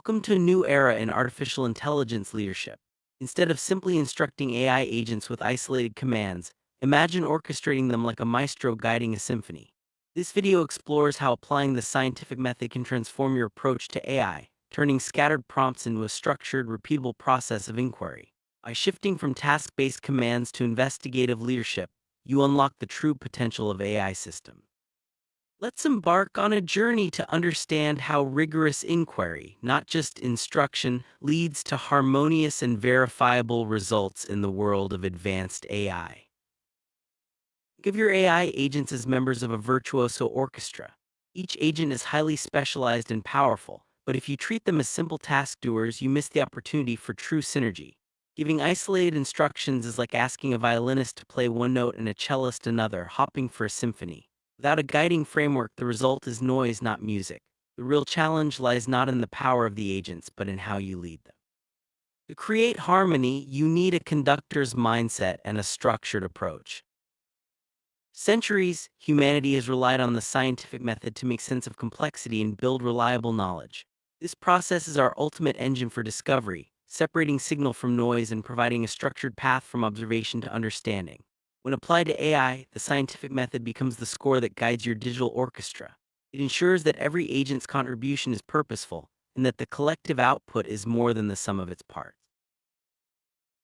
Welcome to a new era in artificial intelligence leadership. Instead of simply instructing AI agents with isolated commands, imagine orchestrating them like a maestro guiding a symphony. This video explores how applying the scientific method can transform your approach to AI, turning scattered prompts into a structured, repeatable process of inquiry. By shifting from task-based commands to investigative leadership, you unlock the true potential of AI systems. Let's embark on a journey to understand how rigorous inquiry, not just instruction, leads to harmonious and verifiable results in the world of advanced AI. Think of your AI agents as members of a virtuoso orchestra. Each agent is highly specialized and powerful, but if you treat them as simple task doers, you miss the opportunity for true synergy. Giving isolated instructions is like asking a violinist to play one note and a cellist another, hopping for a symphony. Without a guiding framework, the result is noise, not music. The real challenge lies not in the power of the agents, but in how you lead them. To create harmony, you need a conductor's mindset and a structured approach. Centuries, humanity has relied on the scientific method to make sense of complexity and build reliable knowledge. This process is our ultimate engine for discovery, separating signal from noise and providing a structured path from observation to understanding. When applied to AI, the scientific method becomes the score that guides your digital orchestra. It ensures that every agent's contribution is purposeful and that the collective output is more than the sum of its parts.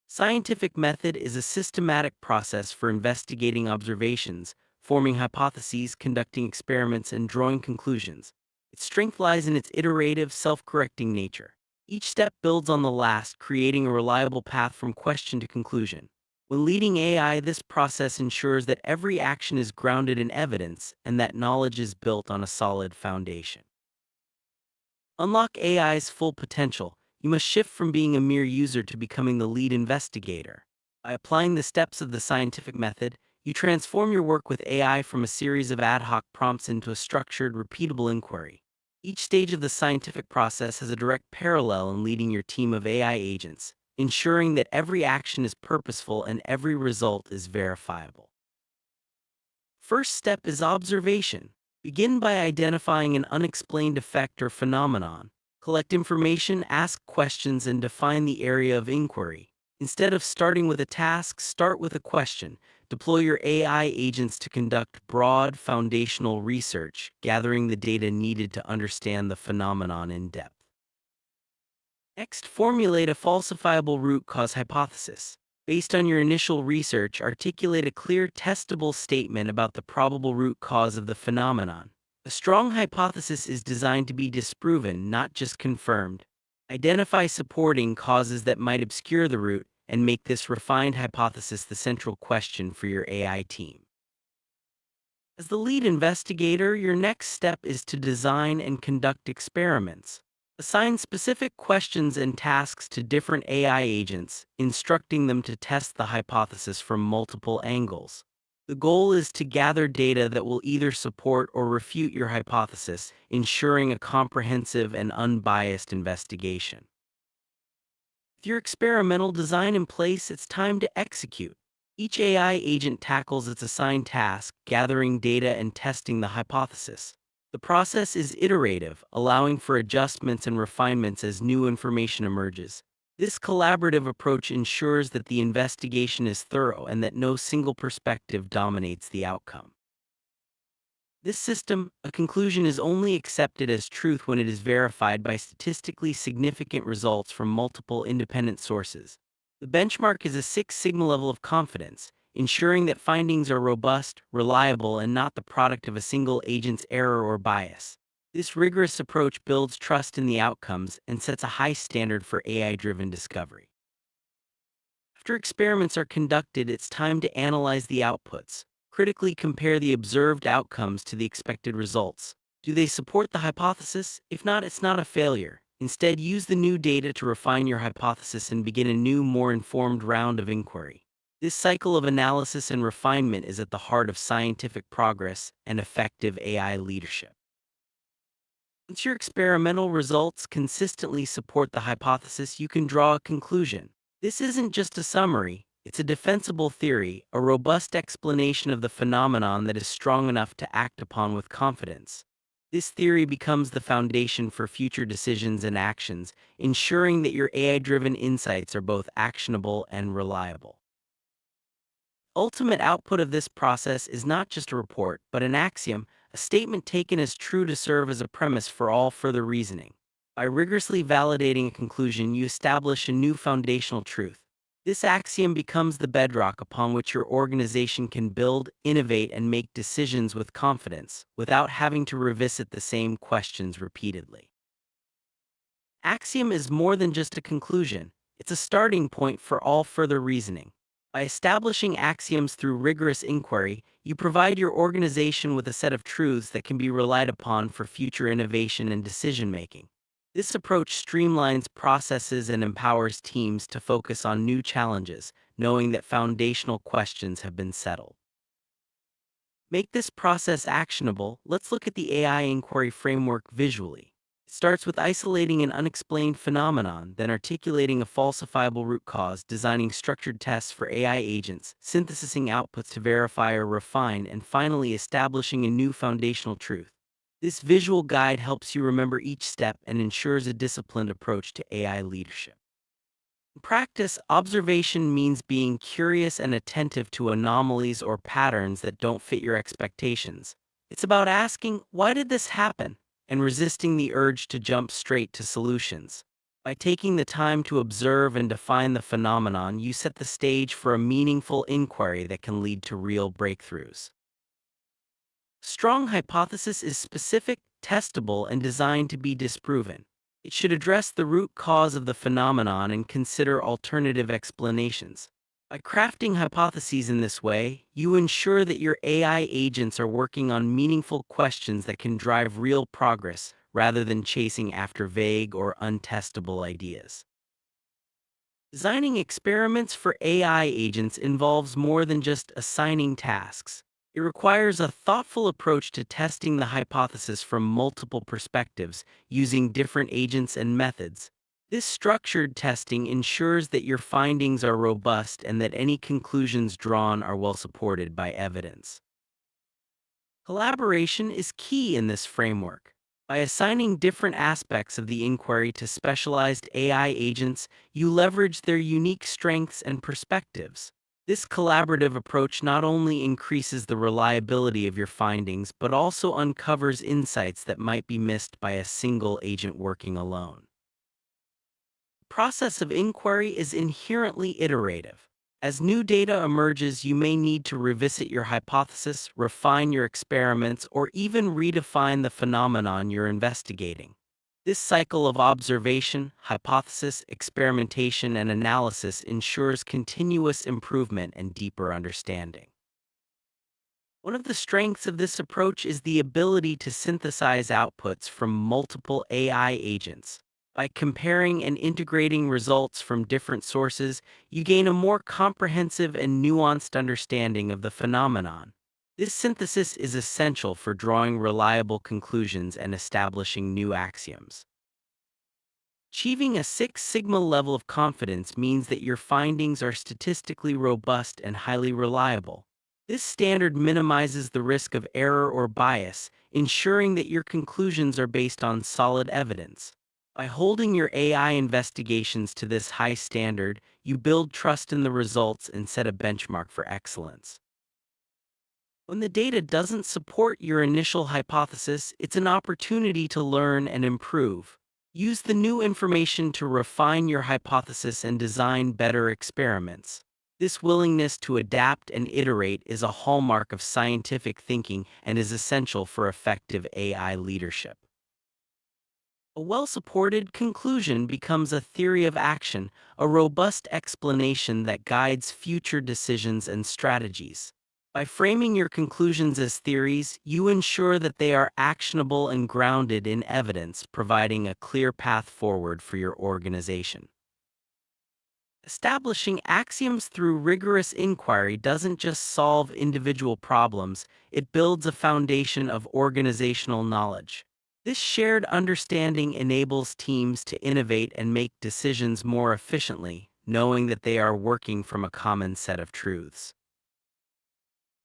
Scientific method is a systematic process for investigating observations, forming hypotheses, conducting experiments, and drawing conclusions. Its strength lies in its iterative, self-correcting nature. Each step builds on the last, creating a reliable path from question to conclusion. When leading AI, this process ensures that every action is grounded in evidence and that knowledge is built on a solid foundation. Unlock AI's full potential. You must shift from being a mere user to becoming the lead investigator. By applying the steps of the scientific method, you transform your work with AI from a series of ad hoc prompts into a structured, repeatable inquiry. Each stage of the scientific process has a direct parallel in leading your team of AI agents, ensuring that every action is purposeful and every result is verifiable. First step is observation. Begin by identifying an unexplained effect or phenomenon. Collect information, ask questions, and define the area of inquiry. Instead of starting with a task, start with a question. Deploy your AI agents to conduct broad, foundational research, gathering the data needed to understand the phenomenon in depth. Next, formulate a falsifiable root cause hypothesis. Based on your initial research, articulate a clear, testable statement about the probable root cause of the phenomenon. A strong hypothesis is designed to be disproven, not just confirmed. Identify supporting causes that might obscure the root and make this refined hypothesis the central question for your AI team. As the lead investigator, your next step is to design and conduct experiments. Assign specific questions and tasks to different AI agents, instructing them to test the hypothesis from multiple angles. The goal is to gather data that will either support or refute your hypothesis, ensuring a comprehensive and unbiased investigation. With your experimental design in place, it's time to execute. Each AI agent tackles its assigned task, gathering data and testing the hypothesis. The process is iterative, allowing for adjustments and refinements as new information emerges. This collaborative approach ensures that the investigation is thorough and that no single perspective dominates the outcome. This system, a conclusion is only accepted as truth when it is verified by statistically significant results from multiple independent sources. The benchmark is a Six Sigma level of confidence, ensuring that findings are robust, reliable, and not the product of a single agent's error or bias. This rigorous approach builds trust in the outcomes and sets a high standard for AI-driven discovery. After experiments are conducted, it's time to analyze the outputs. Critically compare the observed outcomes to the expected results. Do they support the hypothesis? If not, it's not a failure. Instead, use the new data to refine your hypothesis and begin a new, more informed round of inquiry. This cycle of analysis and refinement is at the heart of scientific progress and effective AI leadership. Once your experimental results consistently support the hypothesis, you can draw a conclusion. This isn't just a summary, it's a defensible theory, a robust explanation of the phenomenon that is strong enough to act upon with confidence. This theory becomes the foundation for future decisions and actions, ensuring that your AI-driven insights are both actionable and reliable. Ultimate output of this process is not just a report, but an axiom, a statement taken as true to serve as a premise for all further reasoning. By rigorously validating a conclusion, you establish a new foundational truth. This axiom becomes the bedrock upon which your organization can build, innovate, and make decisions with confidence, without having to revisit the same questions repeatedly. Axiom is more than just a conclusion, it's a starting point for all further reasoning. By establishing axioms through rigorous inquiry, you provide your organization with a set of truths that can be relied upon for future innovation and decision making. This approach streamlines processes and empowers teams to focus on new challenges, knowing that foundational questions have been settled. Make this process actionable. Let's look at the AI inquiry framework visually. It starts with isolating an unexplained phenomenon, then articulating a falsifiable root cause, designing structured tests for AI agents, synthesizing outputs to verify or refine, and finally establishing a new foundational truth. This visual guide helps you remember each step and ensures a disciplined approach to AI leadership. In practice, observation means being curious and attentive to anomalies or patterns that don't fit your expectations. It's about asking, why did this happen? And resisting the urge to jump straight to solutions. By taking the time to observe and define the phenomenon, you set the stage for a meaningful inquiry that can lead to real breakthroughs. Strong hypothesis is specific, testable, and designed to be disproven. It should address the root cause of the phenomenon and consider alternative explanations. By crafting hypotheses in this way, you ensure that your AI agents are working on meaningful questions that can drive real progress rather than chasing after vague or untestable ideas. Designing experiments for AI agents involves more than just assigning tasks. It requires a thoughtful approach to testing the hypothesis from multiple perspectives, using different agents and methods. This structured testing ensures that your findings are robust and that any conclusions drawn are well supported by evidence. Collaboration is key in this framework. By assigning different aspects of the inquiry to specialized AI agents, you leverage their unique strengths and perspectives. This collaborative approach not only increases the reliability of your findings, but also uncovers insights that might be missed by a single agent working alone. The process of inquiry is inherently iterative. As new data emerges, you may need to revisit your hypothesis, refine your experiments, or even redefine the phenomenon you're investigating. This cycle of observation, hypothesis, experimentation, and analysis ensures continuous improvement and deeper understanding. One of the strengths of this approach is the ability to synthesize outputs from multiple AI agents. By comparing and integrating results from different sources, you gain a more comprehensive and nuanced understanding of the phenomenon. This synthesis is essential for drawing reliable conclusions and establishing new axioms. Achieving a Six Sigma level of confidence means that your findings are statistically robust and highly reliable. This standard minimizes the risk of error or bias, ensuring that your conclusions are based on solid evidence. By holding your AI investigations to this high standard, you build trust in the results and set a benchmark for excellence. When the data doesn't support your initial hypothesis, it's an opportunity to learn and improve. Use the new information to refine your hypothesis and design better experiments. This willingness to adapt and iterate is a hallmark of scientific thinking and is essential for effective AI leadership. A well-supported conclusion becomes a theory of action, a robust explanation that guides future decisions and strategies. By framing your conclusions as theories, you ensure that they are actionable and grounded in evidence, providing a clear path forward for your organization. Establishing axioms through rigorous inquiry doesn't just solve individual problems, it builds a foundation of organizational knowledge. This shared understanding enables teams to innovate and make decisions more efficiently, knowing that they are working from a common set of truths.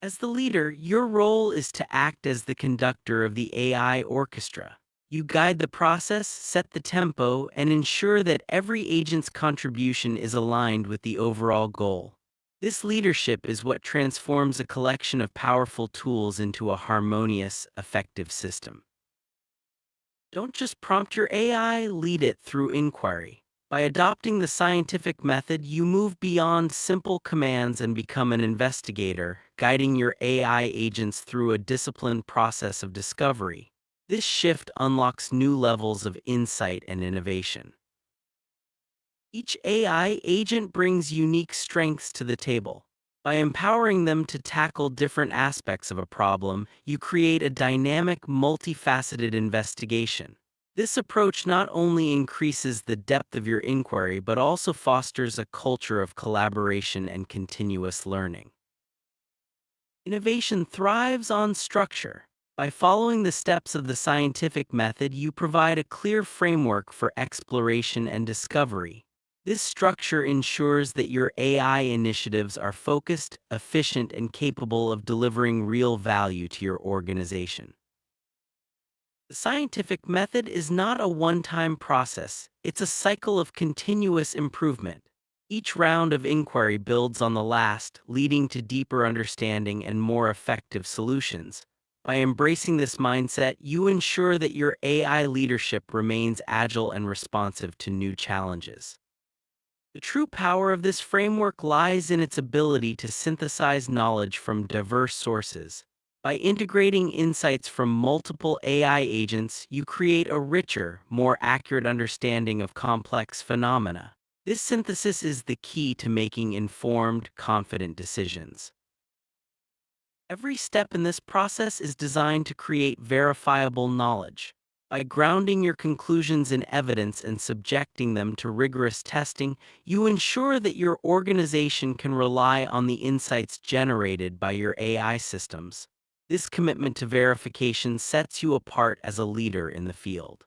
As the leader, your role is to act as the conductor of the AI orchestra. You guide the process, set the tempo, and ensure that every agent's contribution is aligned with the overall goal. This leadership is what transforms a collection of powerful tools into a harmonious, effective system. Don't just prompt your AI, lead it through inquiry. By adopting the scientific method, you move beyond simple commands and become an investigator, guiding your AI agents through a disciplined process of discovery. This shift unlocks new levels of insight and innovation. Each AI agent brings unique strengths to the table. By empowering them to tackle different aspects of a problem, you create a dynamic, multifaceted investigation. This approach not only increases the depth of your inquiry but also fosters a culture of collaboration and continuous learning. Innovation thrives on structure. By following the steps of the scientific method, you provide a clear framework for exploration and discovery. This structure ensures that your AI initiatives are focused, efficient, and capable of delivering real value to your organization. The scientific method is not a one-time process, it's a cycle of continuous improvement. Each round of inquiry builds on the last, leading to deeper understanding and more effective solutions. By embracing this mindset, you ensure that your AI leadership remains agile and responsive to new challenges. The true power of this framework lies in its ability to synthesize knowledge from diverse sources. By integrating insights from multiple AI agents, you create a richer, more accurate understanding of complex phenomena. This synthesis is the key to making informed, confident decisions. Every step in this process is designed to create verifiable knowledge. By grounding your conclusions in evidence and subjecting them to rigorous testing, you ensure that your organization can rely on the insights generated by your AI systems. This commitment to verification sets you apart as a leader in the field.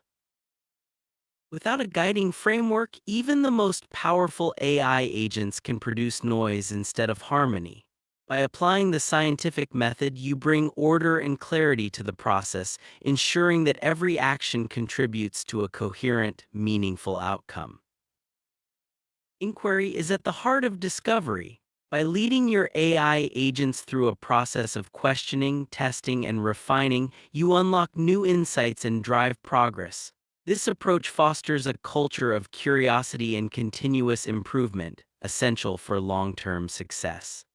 Without a guiding framework, even the most powerful AI agents can produce noise instead of harmony. By applying the scientific method, you bring order and clarity to the process, ensuring that every action contributes to a coherent, meaningful outcome. Inquiry is at the heart of discovery. By leading your AI agents through a process of questioning, testing, and refining, you unlock new insights and drive progress. This approach fosters a culture of curiosity and continuous improvement, essential for long-term success.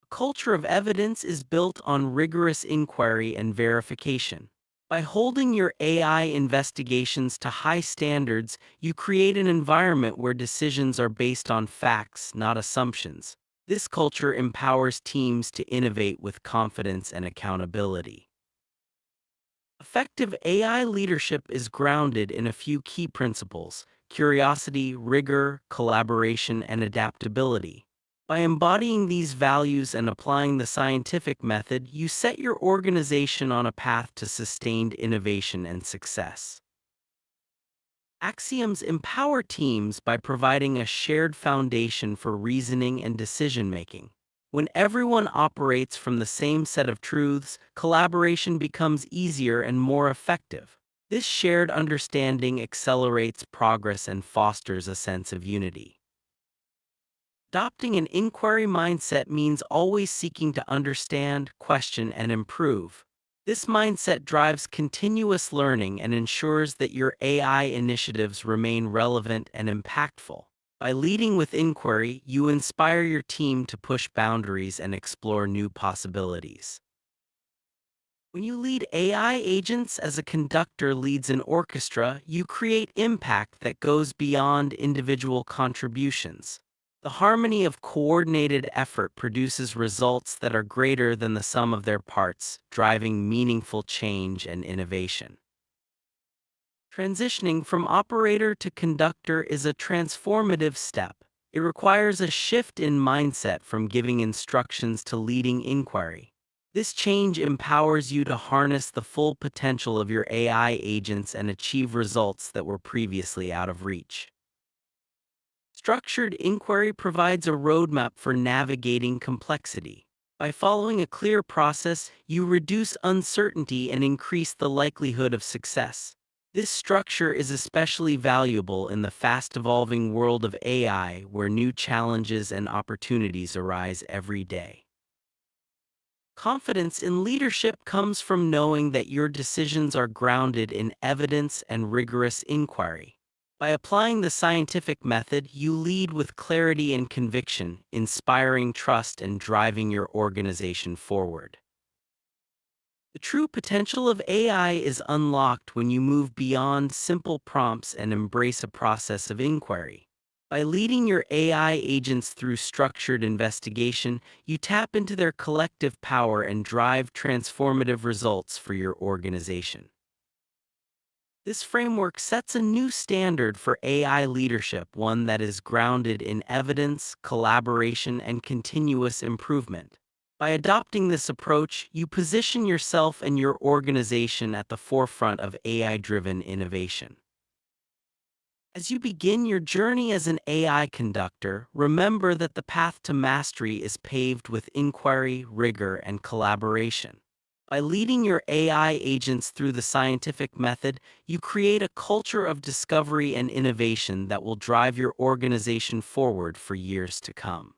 A culture of evidence is built on rigorous inquiry and verification. By holding your AI investigations to high standards, you create an environment where decisions are based on facts, not assumptions. This culture empowers teams to innovate with confidence and accountability. Effective AI leadership is grounded in a few key principles: curiosity, rigor, collaboration, and adaptability. By embodying these values and applying the scientific method, you set your organization on a path to sustained innovation and success. Axioms empower teams by providing a shared foundation for reasoning and decision-making. When everyone operates from the same set of truths, collaboration becomes easier and more effective. This shared understanding accelerates progress and fosters a sense of unity. Adopting an inquiry mindset means always seeking to understand, question, and improve. This mindset drives continuous learning and ensures that your AI initiatives remain relevant and impactful. By leading with inquiry, you inspire your team to push boundaries and explore new possibilities. When you lead AI agents as a conductor leads an orchestra, you create impact that goes beyond individual contributions. The harmony of coordinated effort produces results that are greater than the sum of their parts, driving meaningful change and innovation. Transitioning from operator to conductor is a transformative step. It requires a shift in mindset from giving instructions to leading inquiry. This change empowers you to harness the full potential of your AI agents and achieve results that were previously out of reach. Structured inquiry provides a roadmap for navigating complexity. By following a clear process, you reduce uncertainty and increase the likelihood of success. This structure is especially valuable in the fast-evolving world of AI, where new challenges and opportunities arise every day. Confidence in leadership comes from knowing that your decisions are grounded in evidence and rigorous inquiry. By applying the scientific method, you lead with clarity and conviction, inspiring trust and driving your organization forward. The true potential of AI is unlocked when you move beyond simple prompts and embrace a process of inquiry. By leading your AI agents through structured investigation, you tap into their collective power and drive transformative results for your organization. This framework sets a new standard for AI leadership, one that is grounded in evidence, collaboration, and continuous improvement. By adopting this approach, you position yourself and your organization at the forefront of AI-driven innovation. As you begin your journey as an AI conductor, remember that the path to mastery is paved with inquiry, rigor, and collaboration. By leading your AI agents through the scientific method, you create a culture of discovery and innovation that will drive your organization forward for years to come.